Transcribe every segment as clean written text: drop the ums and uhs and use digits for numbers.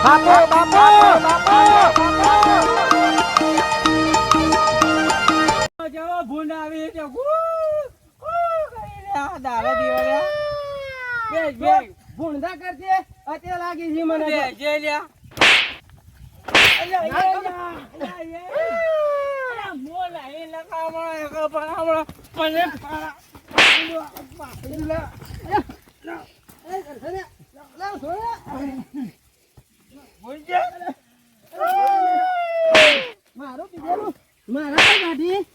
બાપુ બાપુ બાપુ જેવો ભૂંડ આવી છે દાડા દીવા બેસ બેસ ભૂંડા કરશે અત્યારે લાગી છે મને જે લ્યા મારું પીધેલું મારા ગાડી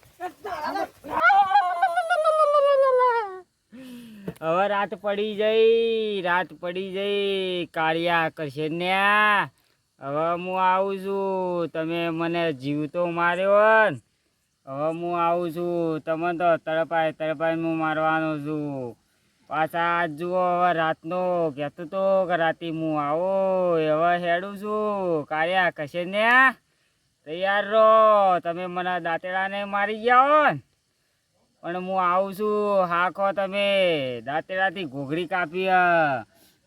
હવે રાત પડી જઈ કાળિયા કરશે ને હવે હું આવું છું તમે મને જીવતો માર્યો ને હવે હું આવું છું તમે તો તડપાય હું મારવાનો છું પાછા આજ જુઓ હવે રાતનો કહેતો તો કે રાતે હું આવો હવે હેડું છું કાળિયા કરશે ને તૈયાર રહો તમે મને દાંતેડાને મારી જાઓ ને પણ હું આવું છું હાખો તમે દાંતેડાથી ઘોઘડી કાપી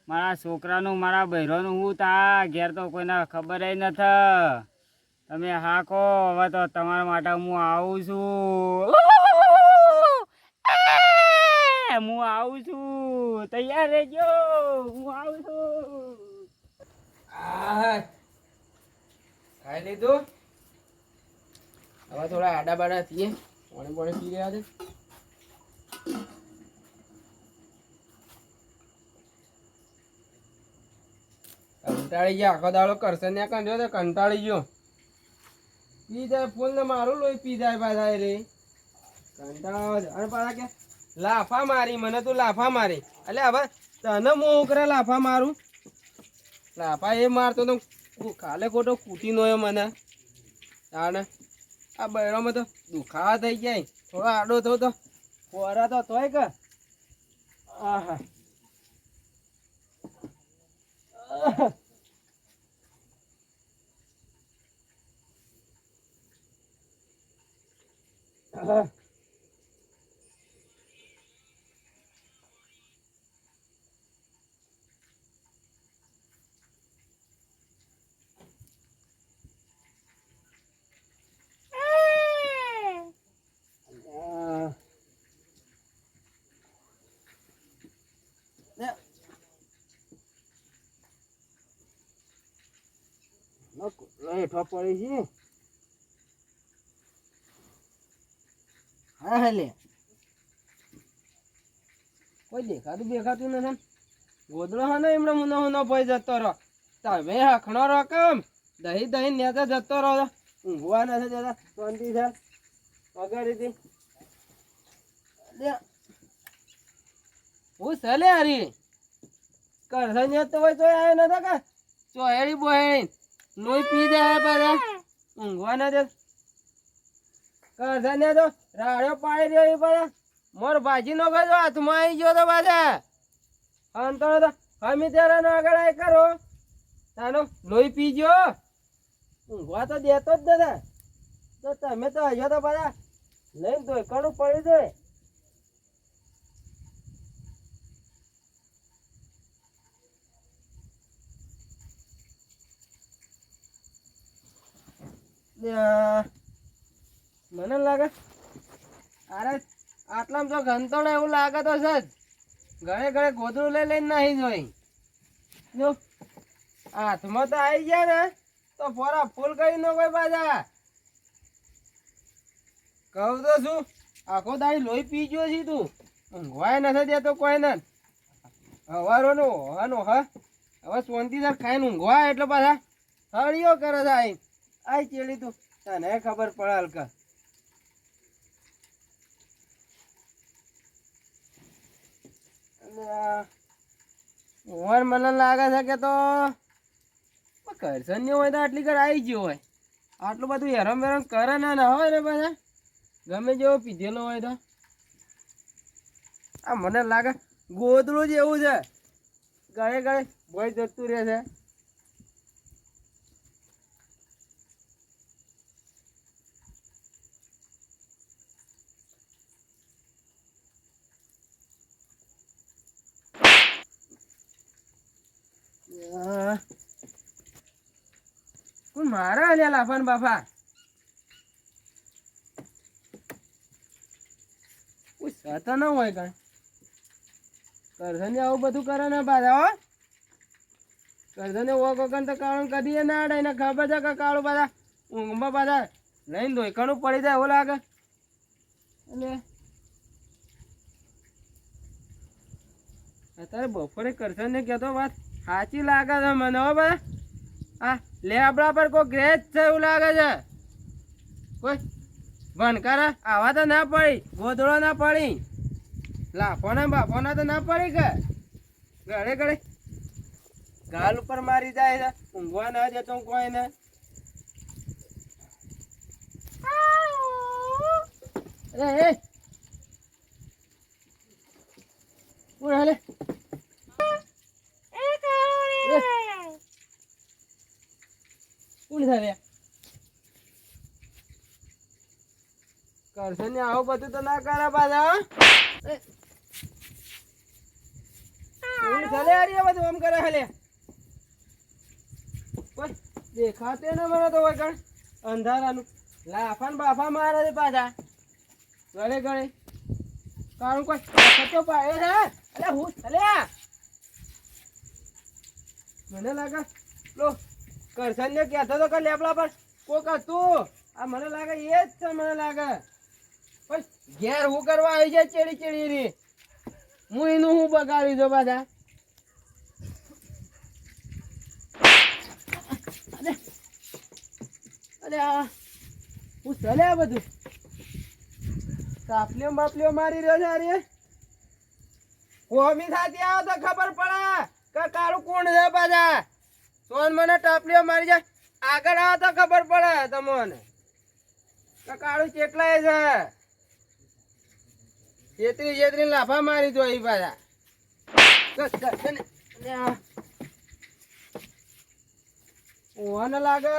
મારા છોકરાનું મારા બહેરોનું હું તા ઘેર તો કોઈને ખબર નથી તમે હાખો હવે તો તમારા માટે હું આવું છું તૈયાર રહેજો હું આવું છું ખાઈ લીધું હવે થોડા આડા બાડા થઈએ પાણી પી રહ્યા છે કંટાળી ગયા આખો દાડો કરશે ને કંટ્યો તો કંટાળી ગયો પી જાય ફૂલ ને મારું લોહી પી જાય પાછા રે કંટાળો અને પાછા કે લાફા મારી મને તું લાફા મારી એટલે હવે તને હું કરે લાફા મારું લાફા એ મારતો તો કાલે ખોટો કૂટી નો મને તાણે આ બૈરોમાં તો દુખાવા થઈ જાય થોડો આડો થયો તો ખોરા તો તોય કે આહા હેઠો પડી છે હા લે કોઈ દેખાતું નથી ગોદડો હા ને એમણે મુનો ભાઈ જતો રહો તમે હખણો રકમ દહીં નેતા જતો રહો ઊંઘવા નથી જતા શાંતિ છે વગર હું સલે હારી કરસન તો હોય તો આવ્યો નતો કે ચોહેડી બોહેડી લોહી પી જાય પાછા ઊંઘવા ના દે કરસન તો રાડ્યો પાડી રહ્યો પાછા મોર ભાજી નો ગયો હાથમાં આવી ગયો તો પાછા અંતર તો અમે ત્યારે નો આગળ આય કરો તાનો લોહી પી ગયો ઊંઘવા તો દેતો જ દાદા તો તમે તો હજો તો પાછા લઈને તો કણું પડી જાય મને લાગે અરે આટલામાં તો ઘંટોડે એવું લાગે તો છે જ ઘરે ગોદડું લઈને નાહી જોઈ જો હાથમાં તો આવી ગયા ને તો ફોરા ફૂલ કરી નો કોઈ પાછા કહું તો શું આખો દાડી લોહી પી ગયો છે તું ઊંઘવાય નથી દેતો કોઈ ને હવારો હા હવે શાંતિસર ખાઈને ઊંઘવાય એટલે પાછા હળીઓ કરે છે આઈ ચેડી તું તને ખબર પડે હલકા મને લાગે છે કે તો કરશન ની હોય તો આટલી કર આવી ગયો હોય આટલું બધું હેરાન બેરાન કરે ના હોય ને પાછા ગમે જેવો પીધેલો હોય તો આ મને લાગે ગોદડું જ એવું છે ગળે ભોય જતું રહે છે મારા લે લાફાન બાફા કોઈ સતા ન હોય કણ કરધને આવું બધું કરે ને પાછા હો કરધને ઓ કોકન તો કાળું કદીએ ના અડાય ને ખબર છે કે કાળું પાછા ઊંઘમાં પાછા લઈને ધોઈકણું પડી જાય એવું લાગે એટલે અત્યારે બપોરે કરશન ને કહેતો વાત સાચી લાગે છે મને હો ભાઈ હા લેબડા પર કોઈ ગ્રેજ છે એવું લાગે છે કોઈ ભણકાર આવા તો ના પડી ગોધડો ના પડી લાફોના બાફોના તો ના પડી કે ગળે ગળે ગાલ ઉપર મારી જાય છે ઊંઘવા ના જતો કોઈ ને એ કોણ હાલે કોણ થાય કરશે ને આવું બધું તો ના કરે પાછા કોણ ચાલે આ બધું આમ કરે હાલે કોઈ દેખાતે ને મને તો વગણ અંધારાનું લાફાન બાફા મારે છે પાછા ગળે ગળે કાળું કોઈ ખર્ચો પાડ્યો છે અરે હું ચાલે મને લાગે લો કરશન ને કહેતો તો કે લેબડા પર કોક હતું આ મને લાગે એ જ છે મને લાગે પણ ઘેર હું કરવા આવી જાય ચેડી ચેડી રી હું એનું હું બગાડી દો પાછા અરે આ હું ચાલે આ બધું સાપલીઓ બાપલીઓ મારી રહ્યો છે અરે કોમી થાતી આવો તો ખબર પડે કે કાળું કોણ છે પાછા સોન મને ટાપલીઓ મારી જાય આગળ આવો તો ખબર પડે તમને કે કાળું ચેટલાય છે છેતરી છેતરી લાફા મારી દો એ પાછા ઓને લાગે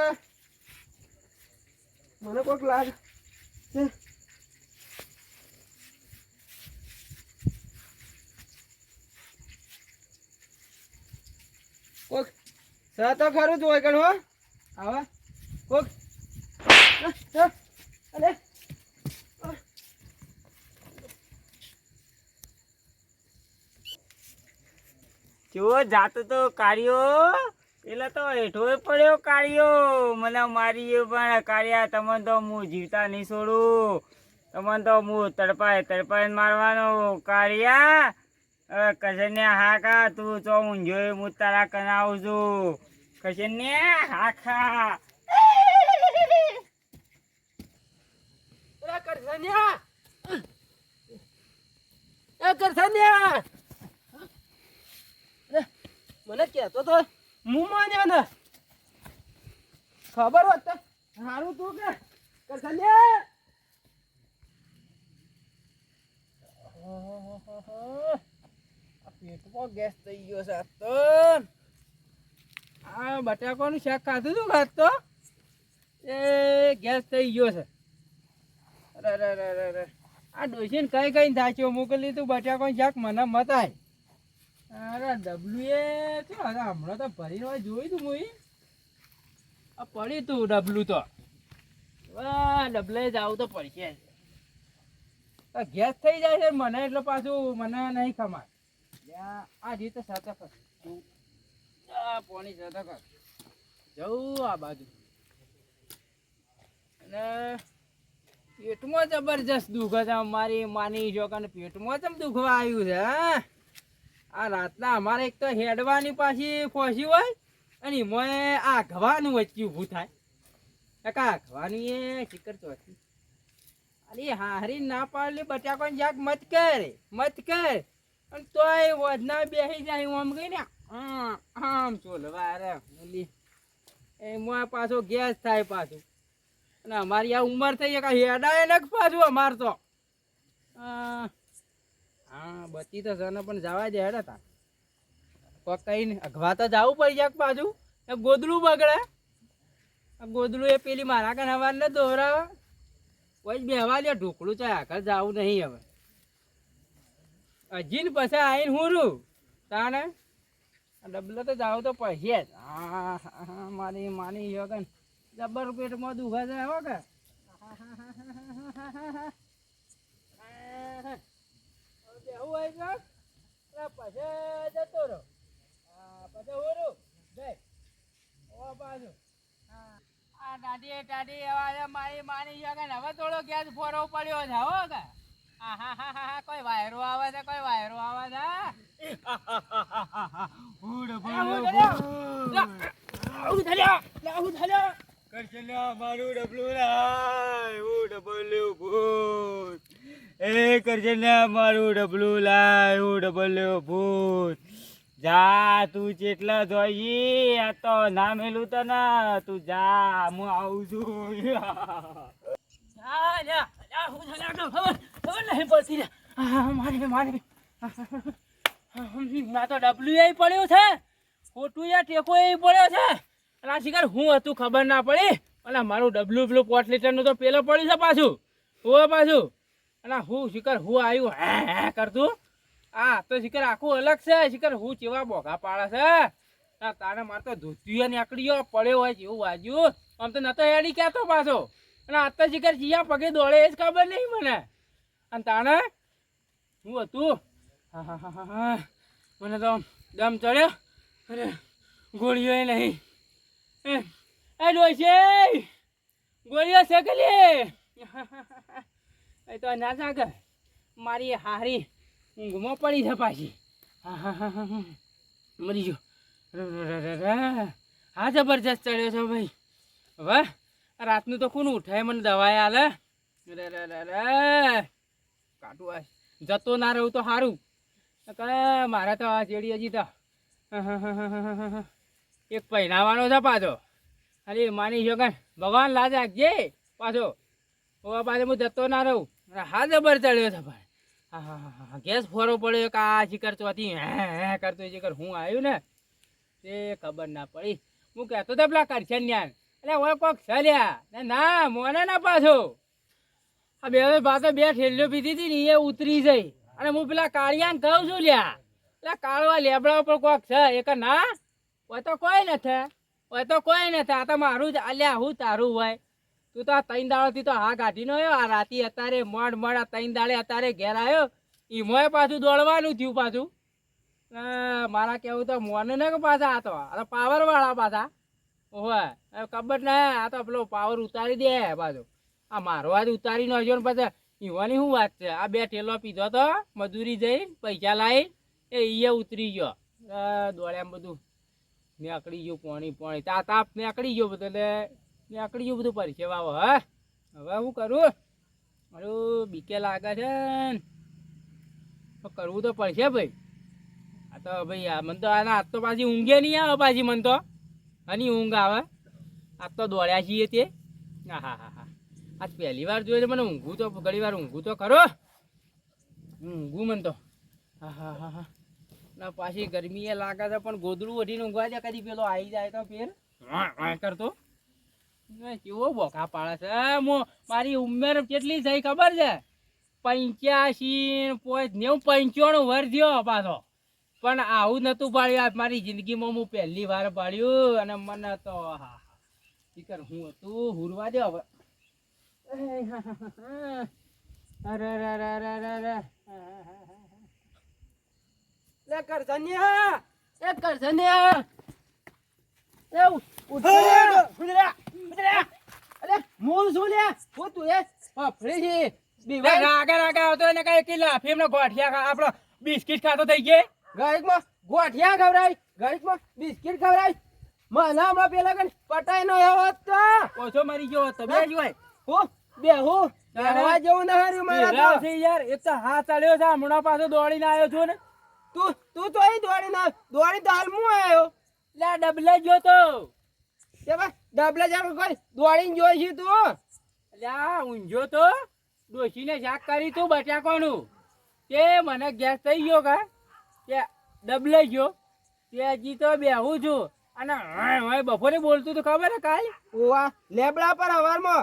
મને કોઈક લાગે કોક તો ખરું જ હોય કણ હો હવે કોક અરે જો જાતો તો કાઢ્યો પેલા તો હેઠો પડ્યો કાઢ્યો મને મારી પણ કાઢ્યા તમને તો હું જીવતા નહીં છોડું તમને તો હું તડપાય મારવાનો કાઢ્યા કશને હા કા તું તો ઊંઝો હું તારા કરાવું છું કશને હા ખા કરસન્યા એ કરસન્યા મને કહેતો તો હું માન્યો ને ખબર હોત તો સારું તું કે કરસન્યા પેટમાં ગેસ થઈ ગયો છે તો આ બટાકાનું શાક ખાધું તું ખાત તો એ ગેસ થઈ ગયો છે અરે આ ડોસીને કઈ થાચ્યો મોકલી તું બટાકાનું શાક મને મતાય અરે ડબલું એ શું અરે હમણાં તો ભરીને જોયું તું હું આ પડી તું ડબલું તો ડબલે જ આવું તો પડશે ગેસ થઈ જાય છે મને એટલે પાછું મને નહીં ખમાય આ રીતે સાથે કર પાણી સાથે કર જવું આ બાજુ અને પેટમાં જબરજસ્ત દુખે છે મારી માની છોકરાને પેટમાં કેમ દુખવા આવ્યું છે હા આ રાતના અમારે એક તો હેડવાની પાછી ફસી હોય અને એમાં આઘવાનું વચ્ચે ઊભું થાય આઘવાની એ શિકર ચોથી અરે હારી ના પાડલી બટાકાનું શાક મત કર અને તોય વધના બેસી જાય હું આમ ગઈ ને આમ ચોલવા રે એમાં પાછો ગેસ થાય પાછું અને અમારી આ ઉંમર થઈ કે હેડાય ને પાછું અમાર તો હા બચી તો સને પણ જવા દે હેડા તા કઈ અઘવા તો જવું પડી જાય પાછું એ ગોદડું બગડે ગોદડું એ પેલી મારા કાન હવાર ને દોહરાવે કોઈ બેહવા દે ઢોકળું ચાય આગળ જવું નહીં હવે હજી ને પછી આવીને હું રૂ તાને ડબલો તો જાવ તો પછી જ હા મારી માની યોગન જબર પેટમાં દુખે છે હો કે બેહું હોય છે પછી જતો રહો પછી ઓરું જય ઓ પાછું આ દાદી દાદી એવા મારી માની છે કે હવે થોડો ગેસ ફોરો પડ્યો છે હો કે કોઈ વાયરો આવે છે કોઈ વાયરો આવે છે કરશન્યા મારું ડબલું લાય હું ડબલ્યું ભૂત એ કરશન્યા મારું ડબલું લાય હું ડબલ્યું ભૂત જા તું જેટલા જોઈ આ તો ના મેલું તને તું જા હું આવું છું ના તો ડબલ્યુ પડ્યો છે ખોટું યા ટેકો એ પડ્યો છે અને આ શિકાર હું હતું ખબર ના પડી અને મારું ડબલ્યુ પોટ લીટરનું તો પેલો પડ્યું છે પાછું પાછું અને હું શિકાર હું આવ્યું હે કરતું આ તો શિકાર આખું અલગ છે શિકાર હું ચેવા બોઘા પાડે છે તારે મારે તો ધોતીઓ નીકળ્યો પડ્યો હોય જેવું વાજ્યું આમ તો નતો હેડી ક્યાં તો પાછો અને આ તો શિકાર જીયા પગે દોડે એ જ ખબર નહીં મને અને તાણે હું હતું હા મને તો દમ ચડ્યો અરે ગોળીઓ નહીં એ ડોશી ગોળીઓ શેકલી એ તો ના જાગે મારી હારી ઊંઘમાં પડી છે પાછી મરી ગયો હા જબરજસ્ત ચડ્યો છે ભાઈ હવે રાતનું તો કોણ ઉઠાય મને દવાઈ હાલે કાટું આ જતો ના રહું તો સારું મારે તો આ ચેડી હજી તો એક પહેરાવાનો છે પાછો અરે માની છો કે ભગવાન લાજ રાખજે પાછો પાછો હું જતો ના રહું હા જબર ચડ્યો છે ભાઈ હા ગેસ ફોરો પડ્યો કે આ શિખર ચોથી હે કરતો શિખર હું આવ્યું ને તે ખબર ના પડી હું કહેતો તો પેલા કરશન ન્યાન એટલે ઓય કોક છલ્યા ના મોને ના પાછો આ બે પાછો બે ઠેલીઓ પીધી હતી ને એ ઉતરી જઈ અને હું પેલા કાળિયાને કહું છું લ્યા પેલા કાળવા લેબડા ઉપર કોક છે એક ના હોય તો કોઈ નથી આ તો મારું જ અલ્યા હું તારું હોય તું તો આ 3 દાડોથી તો હા કાઢી નો આવ્યો આ રાતી અત્યારે મોડ આ 3 દાડે અત્યારે ઘેર આવ્યો ઈમોય પાછું દોડવાનું થયું પાછું મારા કેવું તો મોને ને કે પાછા આ તો પાવર વાળા પાછા ઓહે ખબર ને આ તો પેલો પાવર ઉતારી દે પાછું આ મારો આજ ઉતારી નો ને પાછા ઈવાની શું વાત છે આ બે ઠેલો પીધો તો મજૂરી જઈ પૈસા લાવી એ ઉતરી ગયો દોડ્યા બધું નીકળી ગયું પોણી તાપ નીકળી ગયો બધું એટલે નીકળી ગયું બધું પરસેવા હવે શું કરું મારું બીકે લાગે છે કરવું તો પડશે ભાઈ આ તો ભાઈ મને તો આજ તો પાછી ઊંઘે નહીં આવે પાછી મને તો હની ઊંઘ આવે આજ તો દોડ્યા છીએ તે હા આજ પહેલી વાર જોયું મને ઊંઘું તો ઘણી વાર ઊંઘું તો ખરો ઊંઘું મને તો હા ના પાછી ગરમી એ લાગે છે પણ ગોદડું ઓઢીને ઊંઘવા દે કદી પેલો આવી જાય તો ફેર કરતો કેવો બોખા પાડે છે મારી ઉંમર કેટલી થઈ ખબર છે 85 95 વર્ષ થયો પાછો પણ આવું નતું પાડ્યું મારી જિંદગીમાં હું પહેલી વાર પાડ્યું અને મને તો હા શીખર હું હતું હુરવા દે હવે અરે કરસન્યા બિસ્કિટ ખાતો થઈ ગયે ગળીમાં ગોઠિયા ખવડાય ગળીમાં બિસ્કિટ ખવડાય મને હમણાં પેલા કઈ પટાઈ નો એવો તો ઓછો મરી ગયો હતો બે જ હોય હું બેહું દવા જેવું ના હાર્યું મારા તો યાર એક તો હાથ ચડ્યો છે હમણાં પાછો દોડીને આવ્યો છું ને તું તો અહીં દોડી તો હાલ હું આવ્યો લે ડબલે જો તો ડબલે જા કોઈ દોડીને જોઈ છે તું લ્યા ઊંઝો તો ડોશીને શાક કરી તું બટાકોનું કે મને ગેસ થઈ ગયો કે ડબલે ગયો તે હજી તો બેહું છું અને હવે બપોરે બોલતું તો ખબર હે કાલ ઓવા લેબડા પર હવારમાં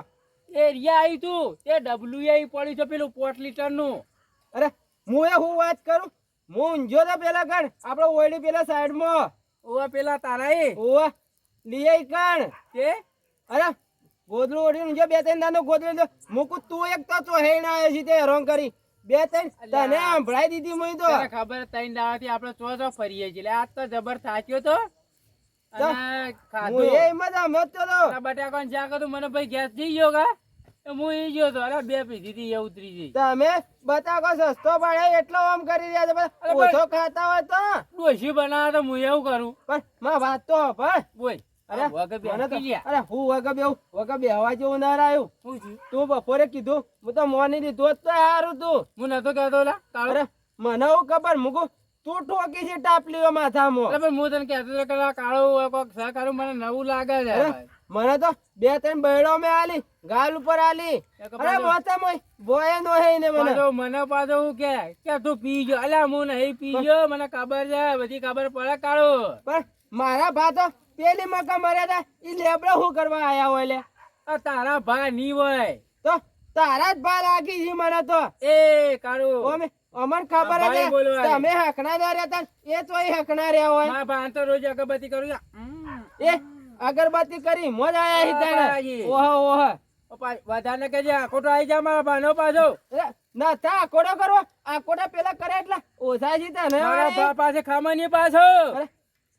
એ રિયા આવી તું તે ડબલ્યુ પડી છે પેલું પોટ લીટરનું અરે હું વાત કરું હું ઊંઝો તો પેલા કણ આપણો ઓયડી પેલા સાઈડમાં ઓવા પેલા તારા એ ઓવા લીએ કણ તે અરે ગોદડું ઓઢીને જો બે ત્રણ દાનો ગોદડું જો મૂકું તું એક તો ચોહેણ આવ્યો છે તે હેરાન કરી બે ત્રણ તને સંભળાઈ દીધી મુઈ તો તને ખબર ત્રણ દાડાથી આપણે ચો ફરીએ છીએ એટલે આજ તો જબર થાક્યો તો અને હું ખાધું એ એમાં જ અમે જ તો આ બટાકાનું શાક હતું મને ભાઈ ગેસ થઈ ગયો કા તો હું ઈ ગયો તો અરે બે પીધી હતી એ ઉતરી ગઈ તમે બતાકો સસ્તો પડે એટલો આમ કરી રહ્યા છો પણ ઓછો ખાતા હોય તો ડોશી બનાવે તો હું એવું કરું પણ માં વાત તો પણ બોલ અરે વગર મને તો બેસી ગયા. અરે હું વગર બેહવા જેવું ના રહ્યું શું થયું? તું બપોરે કીધું હું તો મોની દીધું હોત તો સારું તું હું નતો કહેતો લા કાળો અરે મને હું ખબર મૂકું તું ઠોકી છે ટાપલીઓ માથામાં અરે પણ હું તને કહેતો હતો કે લા કાળો કોક સહકારું મને નવું લાગે છે અરે મને તો બે ત્રણ બૈડો મેં આલી ગાલ ઉપર આલી એક અરે બાજુ- મોતા બોય નો હે ને મને પાછો હું કે તું પી ગયો અલ્યા હું નહીં પી ગયો મને ખબર છે બધી ખબર પડે કાળો પણ મારા ભા તો પેલી મકા મર્યા હતા ઈ લેબડો શું કરવા આયા હોય લે આ તારા ભા ની હોય તો તારા જ ભા લાગી છે મને તો એ કાળો ઓમે અમન ખબર આ ભાઈ હતી બોલવા દે. તમે હકણા ના રહેતા એ તો એ હકણા રહ્યા હોય મારા ભા તો રોજ અગરબત્તી કરું છું. એ અગરબત્તી કરી મોજ આયા હી બાબાજી. તાણે ઓહો ઓહો વધારે કેજે આખોટો આવી જા મારા ભાનો પાછો અરે, ના તા આકોડો કરો આકોડા પેલા કરે એટલે ઓછા છે તને મારા ભા પાસે ખાવાની પાછો અરે,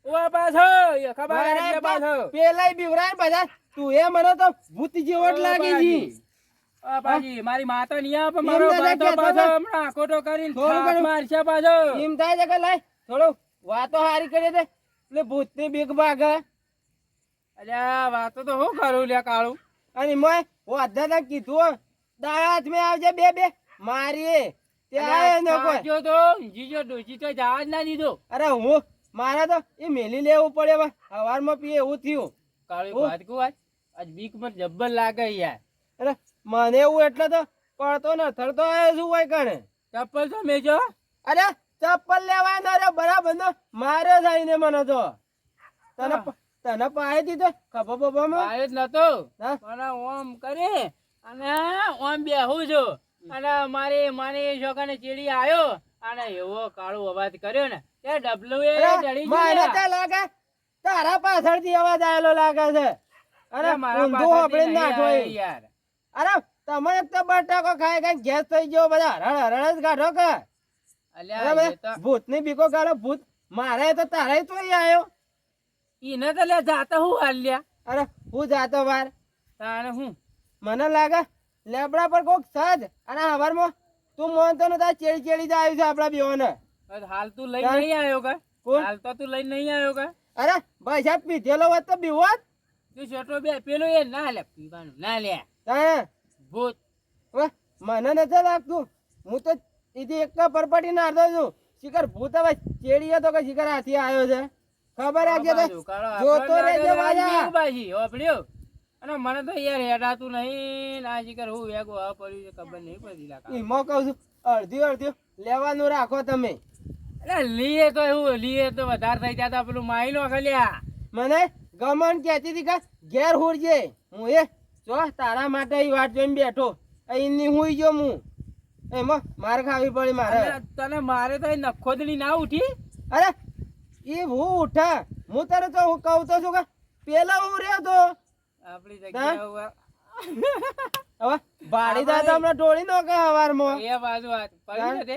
ઓવા પાછો એ ખબર મારે એટલે પાછો પેલાય બીવરાય બધા તું એ મને તો ભૂત જેવો જ લાગે છે આ પાછી મારી માતા નહીં આપે મારો એમ ના ભા તો કહેતો પાછો ને. હમણાં આખોટો કરીને થોડું થાપ ઘણું. મારશે પાછો એમ થાય છે કે લાય થોડું વાતો હારી કરી દે એટલે ભૂતની બીક ભાગે અલ્યા વાતો તો હું કરું લ્યા કાળું અને મોય વાધાને કીધું દાડા મેં આવજે બે મારી તે આયો ન કોઈ ખાજો તો જીજો ડોશી તો જવા જ ના દીધો અરે હું મારા તો એ મેલી લેવું પડે હવે હવારમાં પીએ એવું થયું કાળી હું? વાત કહું આજ બીક માં જબ્બર લાગે યાર અરે મને એવું એટલે તો પડતો ન થરતો આવ્યો શું હોય કણે ચપ્પલ તો મેજો અરે ચપ્પલ લેવા ના રે બરાબર નો મારે થાય ને મને તો તને તને પાય દીધો ખબર બબામાં આયો જ નતો હા? મને ઓમ કરી અને ઓમ બેહું છું અને મારી છોકરાને ચીડી આવ્યો અને એવો કાળો અવાજ કર્યો ને તે ડબલું એ અરે, જડી મને ગયું તો લાગે તારા પાછળથી અવાજ આવેલો લાગે છે અરે ઊંધું હોપડી નાખો એ. યાર અરે તમે એક તો બટાકો ખાઈ ખાઈ ગેસ થઈ ગયો બધા હરણ જ કાઢો કે અલ્યા અરે એ તો ભૂત ની બીકો કાઢો ભૂત મારે તો તારે તો આવ્યો ઈને તો લે જાતા હું હાલ્યા અરે હું જાતો વાર તાણે હું મને લાગે લેબડા પર કોક સજ અને હવારમાં તું મોનતો ને તાર ચેડી ચેડી જ આવ્યું છે આપડા બેઓને હાલ તું લઈ તાણ? નહીં આવ્યો કે કોણ? હાલ તો તું લઈ નહીં આવ્યો કે અરે ભાઈ સાહેબ પીધેલો હોત તો બીવોત તું છોટો બે પેલો એ ના લે પીવાનું ના લે તાણે ભૂત હવે મને નથી લાગતું હું તો ઈથી એક પરપટી નાખતો છું શિખર ભૂત હવે ચેડીએ તો કે શિખર હાથી આવ્યો છે ખબર રાખજે તો જોતો રહેજે બાજા અને મને તો યાર હેડાતું નહીં ના શીખર હું વેગો આ પડ્યું છે ખબર નહીં પડી લાગે એમાં કહું છું અડધી લેવાનું રાખો તમે એટલે લીએ તો એવું લીએ તો વધારે થઈ જતા પેલું માઈ નો ખલ્યા મને ગમન કહેતી હતી કે ઘેર હુરજે હું એ જો તારા માટે ઈ વાટ જોઈને બેઠો અહીંની હુઈ ગયો હું એમાં માર ખાવી પડી મારે તને મારે તો નખોદડી ના ઉઠી અરે ઈ હું ઉઠા હું તારે તો હું કહું તો છું કે પેલા હું રહ્યો તો આપડી જગ્યા ઉપર હવે ભાડી દા તો હમણાં ઢોળી નો કે હવારમાં એ બાજુ પડી છે તે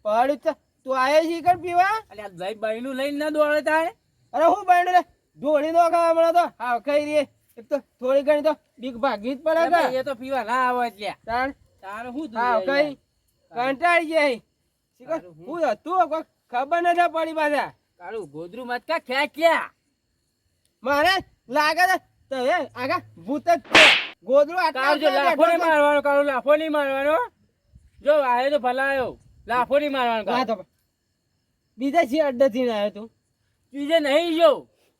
પડ્યું છે તું આયો છી કર પીવા અલ્યા ભાઈ બહેનું લઈને ના દોડે તારે અરે હું બહેણ રે ઢોળી નો ખા હમણાં તો હાવ ખાઈ રહી એક તો થોડી ઘણી તો બીક ભાગી જ પડે કે એ તો પીવા ના આવે એટલે તાણ તારે શું હાવ કઈ કંટાળી જાય શીખર હું હતું કોઈ ખબર નથી પડી પાછા કાળું ગોદરું મત કા ખેંચ્યા મારે લાગે છે તો એ આગા ભૂત જ છે ગોદડું કાળું જો લાફો નહીં મારવાનો કાળું લાફો નહીં મારવાનો જો આયો તો ભલા આવ્યો લાફો નહીં મારવાનો કાળું. બીજા છે અડ્ડે થી આવ્યો તું બીજે નહીં જો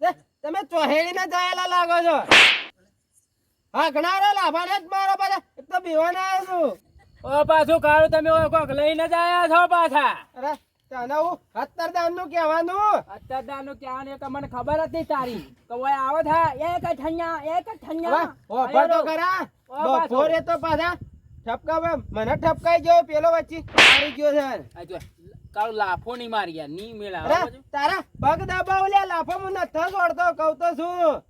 લે, તમે ચોહેડી ને જાયેલા લાગો છો હા ઘણા લાભાને જ મારો પાછા એક તો બીવાના આવ્યો છું ઓ પાછું કાળું તમે કોક લઈને જ આયા છો પાછા અરે તને હું 70 દાન નું કહેવાનું અત્યાર નું ક્યાં ને તમને ખબર જ નહીં તારી તો ઓય આવો થા એક ઠન્યા ઓફર તો ખરા બપોરે તો પાછા ઠપકા મને ઠપકાઈ ગયો પેલો વચ્ચે મારી ગયો છે કાળું લાફો નહીં મારી ગયા ની મેળા અરે તારા પગ દબાવ લે લાફો હું નથી છોડતો કહું તો છું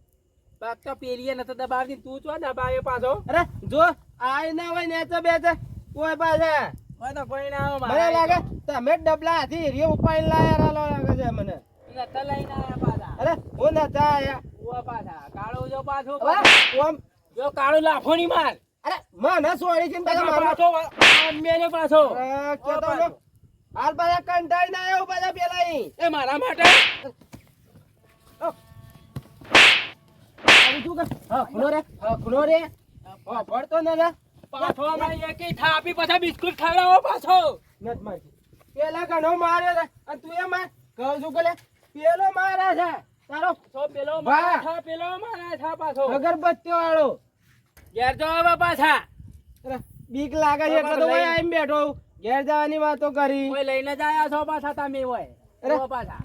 બાક તો પેલીએ નતો દબાવતી, તું ચો દબાવ્યો પાછો. અરે જો આય ના હોય ને તો બે છે કોઈ પાછા મને તો કોઈ ના આવે મને મારા. લાગે તમે જ ડબલા હાથી હીરો ઉપાડીને લાયા લાગે છે મને. નતા લઈને આયા પાછા. અરે હું નતા આયા ઉવા પાછા. કાળો જો પાછો. હવે ઓમ જો કાળો લાફો ની માર. અરે મને સોળી છે ને પાછા મારવા. પાછો મેને પાછો. કેતો નો હાલ પાછા કંટાળી ના આવ્યો પાછા પેલા ઈ. એ મારા માટે આવી તું કે હા ખૂણો રે હા પડતો ન રે પાછો અમારી એકેય થાપી પાછા બિસ્કુટ ખવડાવો પાછો. નત મારતી પેલા ઘણો માર્યો છે અને તું એ માર કહું છું કે લે પેલો મારે છે તારો તો પેલો વાહ. મારા થા પેલો મારા થા પાછો. અગરબત્તીઓ વાળો. ઘેર જો હવે પાછા. અરે બીક લાગે છે એટલે તો લઈ. ભાઈ આઈને બેઠો હું. ઘેર જવાની વાતો કરી કોઈ લઈને જ આયા છો પાછા તમે હોય. અરે. ઉવા પાછા.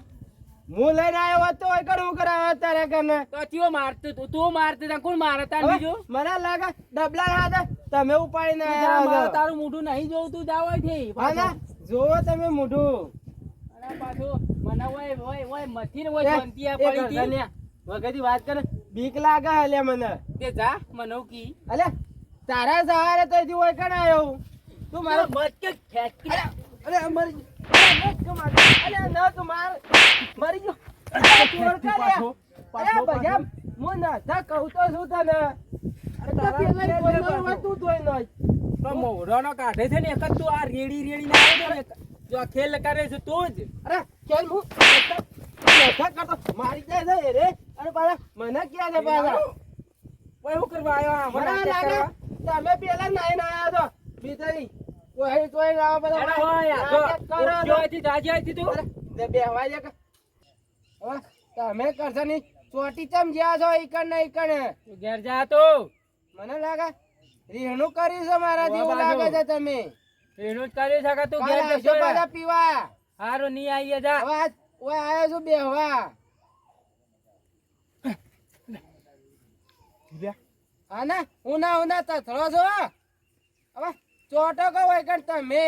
હું લઈને આવ્યો હોત તો હોય કણ હું કરાવત તારે કને તો ચિયો મારતું તું મારતી તા કોણ મારતા હવે બીજું? મને લાગે ડબલા હાથે તમે ઉપાડીને તું જા, આવ્યા મારે છો. તારું મોઢું નહીં જોવું, તું જાવ અહીંથી. હા ના જોવો તમે મોઢું અને પાછું મને ઓય મથીને ઓય એ, શાંતિયા એ પડી હતી. ગરદનિયા, વગરથી વાત કરે બીક લાગે હલે મને તે જા મને કી અલે તારા સહારે તો હજી હોય કણ આવ્યો હું. તું મારો મત કે ખેંચી. અરે મરી અરે ન તું માર મરી ગયો અરે ચોર કર્યા. અરે ભજા હું નતા કહું તો શું તને અરે તારા પેલા પેલે કોઈ તું તોય નહીં તો મોઢાનો કાઢે છે ને એક જ તું આ રેડી ના આવે ને જો આ ખેલ કરે છે તું જ. અરે કેમ હું નતા કરતો મારી જાય છે રે અરે પાછા મને ક્યાં છે પાછા ઓય હું કરવા આવ્યો મને મને લાગે તમે પેલા નાઈ ના આવ્યા તો બીજાની કોઈ તોય ના આવે અરે બધા હોય આ નાટક કરો જો છો. હતી જાજી હતી તું. અરે ને બેહવા દે કે હવે તમે કરશો નહીં ચોટી ચમ જ્યાં છો ઈકણ ને ઈકણ તું ઘેર જા તું. મને લાગે રીહણું કર્યું છે મારા જેવું બાજુ. લાગે છે તમે એનું જ કરી શકે તું કાલ ઘેર આવશો જશો. પાછા પીવા હારું નહીં આવીએ જા. હવે આજ ઓય આવ્યો છું બેહવા હા ને ઉના તથડો છો હવે ચોટો કો હોય કણ તમે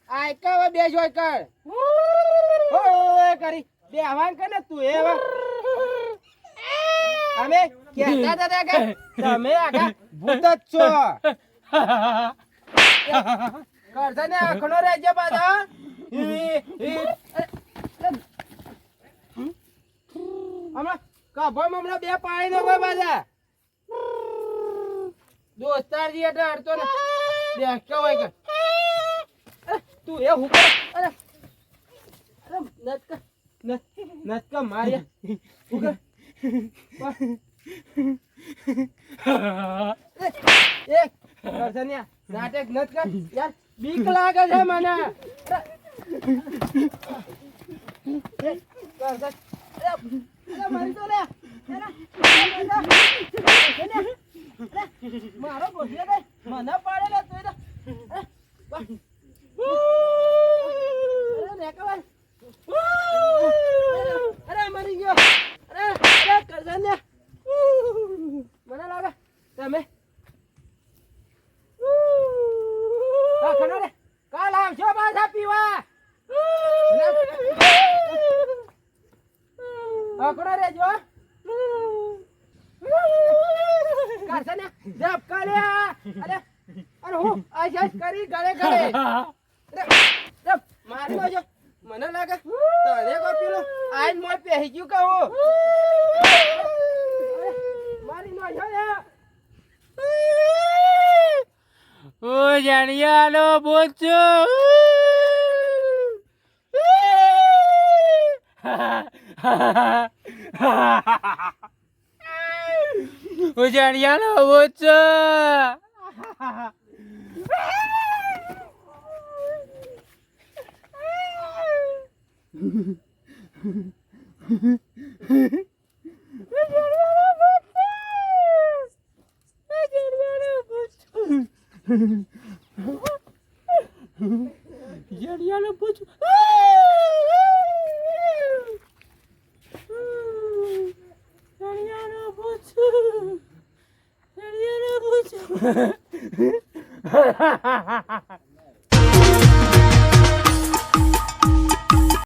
આય કે હવે બેસ હોય કણ ઓય કરી બેહવાન કે ને તું એ હવે અમે કહેતા હતા કે તમે આખા ભૂત જ છો કરતા ને આખનો રહેજે પાછા હમણાં કભમ હમણાં બે પાણી નો કોઈ પાછા દોસ્તારજી એટલે અડતો ને બેસતો હોય કે તું એ હું કર અરે નટકા માર્યા હું કર એ કરસનિયા નાટક નત કર યાર બીક લાગે છે મને કરસન અરે મારી તો લે મારો ગોઠિયા કઈ મને પાડેલો તું તો અરે નેકા અરે મરી ગયો અરે કરસનિયા મને લાગે તમે ખડો રે કાલ આવશો પાછા પીવા અકડો રે જો કરશે ને જપ કર્યા અરે હું આજ કરી ગળે ગળે જપ મારી લો જો મને લાગે તને કોઈ પેલો આજ મોય પહેરી ગયું કહું મારી નો જો ઓ જાણિયાનો બોચો. ઓ જાણિયાનો બોચો. જડિયાનો પૂછ જડિયાનો પૂછ જડિયાનો પૂછ